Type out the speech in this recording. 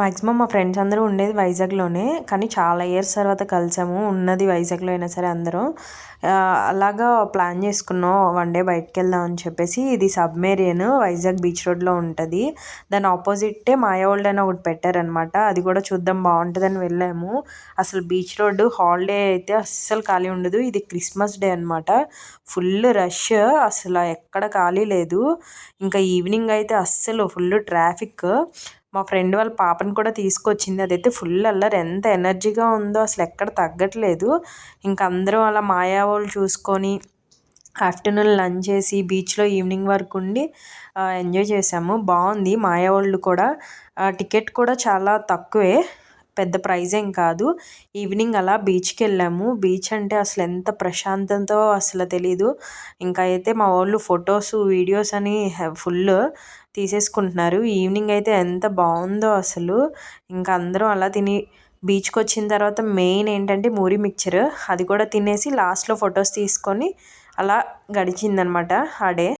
Maximum మా friends అందరూ ఉండేది వైజాగ్లోనే, కానీ చాలా ఇయర్స్ తర్వాత కలిసాము. ఉన్నది వైజాగ్లో అయినా సరే అందరం అలాగా ప్లాన్ చేసుకున్నాం వన్ డే బయటకు వెళ్దాం అని చెప్పేసి. ఇది సబ్మెరీన్ వైజాగ్ బీచ్ రోడ్లో ఉంటుంది. దాని ఆపోజిట్టే మాయా వరల్డ్ అని ఒకటి పెట్టారనమాట. అది కూడా చూద్దాం బాగుంటుందని వెళ్ళాము. అసలు బీచ్ రోడ్డు హాలిడే అయితే అస్సలు ఖాళీ ఉండదు. ఇది క్రిస్మస్ డే అనమాట. ఫుల్ రష్, అసలు ఎక్కడ ఖాళీ లేదు. ఇంకా ఈవినింగ్ అయితే అస్సలు ఫుల్ ట్రాఫిక్. మా ఫ్రెండ్ వాళ్ళ పాపని కూడా తీసుకొచ్చింది. అదైతే ఫుల్ అల్లరి, ఎంత ఎనర్జీగా ఉందో అసలు ఎక్కడ తగ్గట్లేదు. ఇంకా అందరం అలా మాయా వరల్డ్ చూసుకొని ఆఫ్టర్నూన్ లంచ్ చేసి బీచ్లో ఈవినింగ్ వరకు ఉండి ఎంజాయ్ చేసాము. బాగుంది మాయా వరల్డ్ కూడా. టికెట్ కూడా చాలా తక్కువే, పెద్ద ప్రైజ్ ఏం కాదు. ఈవినింగ్ అలా బీచ్కి వెళ్ళాము. బీచ్ అంటే అసలు ఎంత ప్రశాంతతో అసలు తెలీదు. ఇంకా అయితే మా వాళ్ళు ఫొటోస్ వీడియోస్ అని ఫుల్ తీసేసుకుంటున్నారు. ఈవినింగ్ అయితే ఎంత బాగుందో అసలు. ఇంకా అందరం అలా తిని బీచ్కి వచ్చిన తర్వాత మెయిన్ ఏంటంటే మూరి మిక్చర్, అది కూడా తినేసి లాస్ట్లో ఫొటోస్ తీసుకొని అలా గడిచిందనమాట ఆ డే.